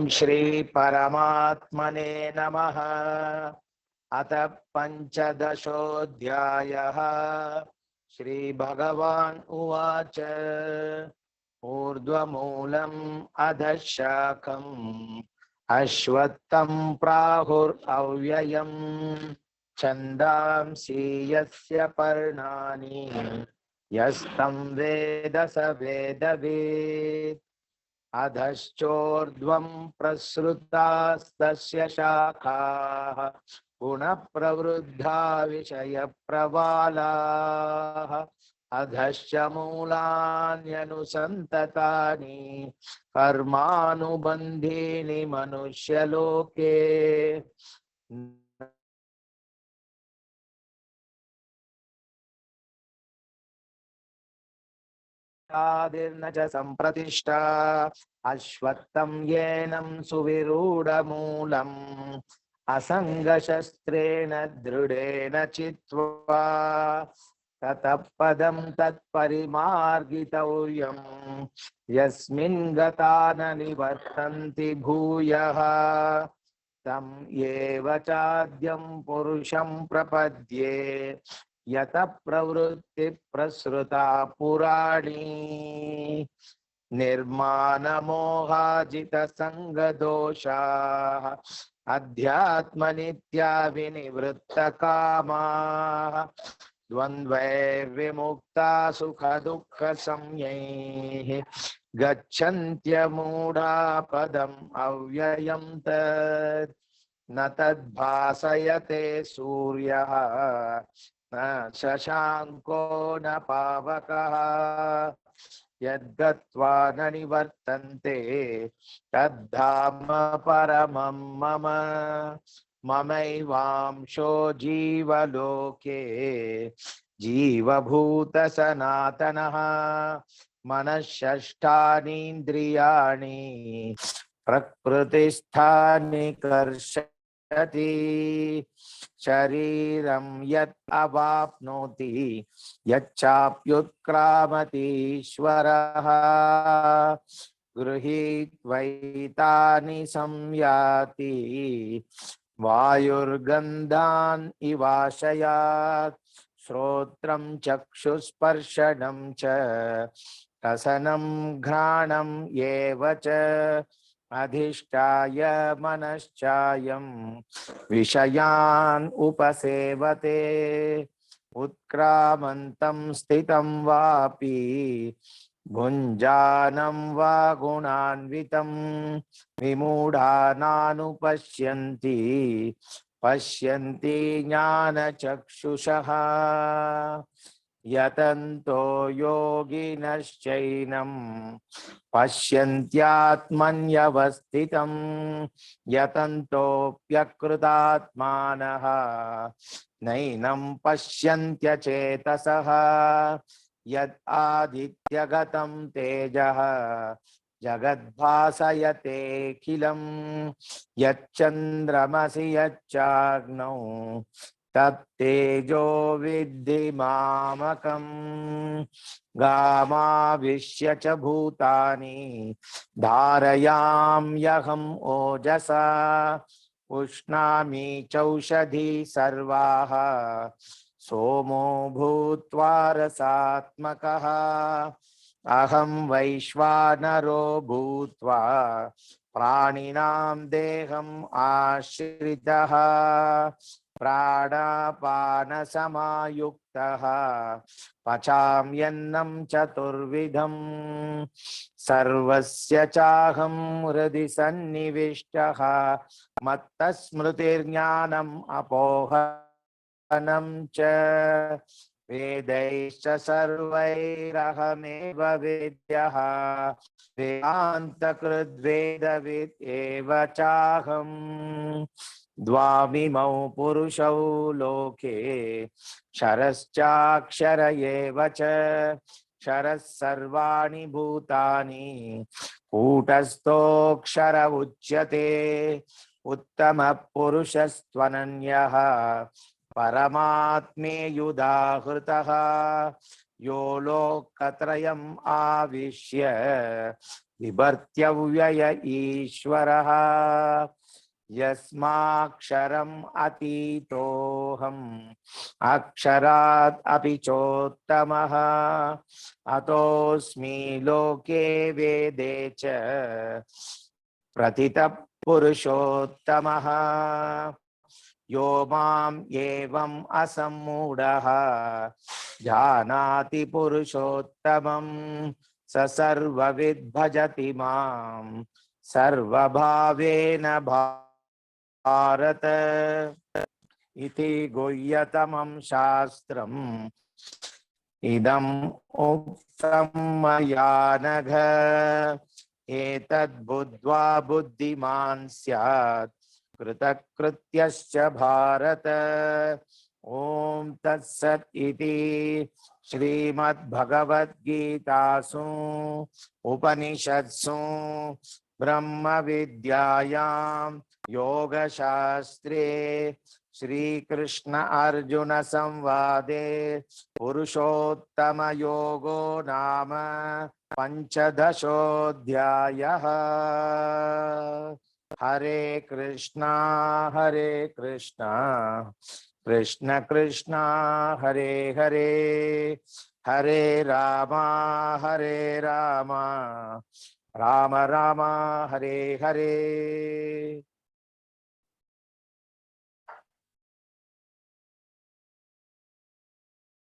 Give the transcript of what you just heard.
ओम श्री परमात्मने नमः। अथ पंचदशोऽध्यायः। श्री भगवान् उवाच ऊर्ध्वमूलम् अधः शाखम् अश्वत्थं प्राहुरव्ययम् छन्दांसि यस्य पर्णानि यस्तं वेद स वेदवित्। अधश्चोर्ध्वं प्रसृतास्तस्य शाखाः गुणः प्रवृद्धा विषयप्रवालाः। अधश्च मूलान्यनुसन्ततानि कर्मानुबन्धीनि मनुष्यलोके। आदिर्न च सम्प्रतिष्ठा अश्वत्थं येनं सुविरूढमूलम् असङ्गशस्त्रेण दृढेन चित्वा ततः पदं तत्परिमार्गितव्यम् यस्मिन् गता न निवर्तन्ति भूयः तं एव चाद्यं पुरुषं प्रपद्ये यतः प्रवृत्ति प्रसृता पुराणी। निर्मानमोहाजितसङ्गदोषाः अध्यात्मनित्या विनिवृत्तकामाः द्वन्द्वैर्विमुक्ता सुखदुःखसंज्ञैः गच्छन्त्यमूढा पदम् अव्ययं तत् न तद्भासयते सूर्यः न शशाङ्को न पावकः यद्गत्वा न निवर्तन्ते तद्धाम परमं मम। ममैवांशो जीवलोके जीवभूत सनातनः मनःषष्ठानीन्द्रियाणि प्रकृतिस्थानि कर्षति शरीरं यत् अवाप्नोति यच्चाप्युत्क्रामतीश्वरः गृहीत्वैतानि संयाति वायुर्गन्धान् इवाशयात् श्रोत्रं चक्षुस्पर्शनं च रसनं घ्राणं एव च अधिष्ठाय मनश्चायं विषयान् उपसेवते उत्क्रामन्तं स्थितं वापि भुञ्जानं वा गुणान्वितं विमूढानानुपश्यन्ति पश्यन्ति ज्ञानचक्षुषः यतन्तो योगिनश्चैनं पश्यन्त्यात्मन्यवस्थितं यतन्तोऽप्यकृतात्मानः नैनं पश्यन्त्यचेतसः यद् आदित्यगतं तेजः जगद्भासयतेऽखिलं यच्चन्द्रमसि यच्चाग्नौ तत्तेजो विद्धि मामकम् गामाविश्य च भूतानि धारयाम्यहम् ओजसा उष्णामि चौषधी सर्वाः सोमो भूत्वा रसात्मकः अहं वैश्वानरो भूत्वा प्राणिनां देहम् आश्रितः प्राणापानसमायुक्तः पचाम्यन्नं चतुर्विधं सर्वस्य चाहं हृदि सन्निविष्टः मत्तस्मृतिर्ज्ञानम् अपोहनं च वेदैश्च सर्वैरहमेव वेद्यः वेदान्तकृद्वेदविद् एव चाहम् द्वामिमौ पुरुषौ लोके क्षरश्चाक्षर एव च क्षरः सर्वाणि भूतानि कूटस्थोऽक्षर उच्यते उत्तमः पुरुषस्त्वनन्यः परमात्मेयुदाहृतः यो लोकत्रयम् आविश्य बिभर्त्यव्यय ईश्वरः यस्माक्षरम् अतीतोऽहम् अक्षरात् अपि चोत्तमः अतोऽस्मि लोके वेदे च प्रतितः पुरुषोत्तमः यो माम् एवम् असम्मूढः जानाति पुरुषोत्तमम् स सर्वविद् भजति माम् सर्वभावेन भारत इति गुह्यतमं शास्त्रम् इदम् उक्तं मया नघ एतद् बुद्ध्वा बुद्धिमान् स्यात् कृतकृत्यश्च भारत ओम तत्सत् इति श्रीमद्भगवद्गीतासु उपनिषत्सु ब्रह्म विद्यायां योगशास्त्रे श्रीकृष्ण अर्जुन संवादे पुरुषोत्तम योगो नाम पंचदशोऽध्यायः। हरे कृष्णा कृष्ण कृष्णा हरे हरे हरे रामा राम राम हरे हरे।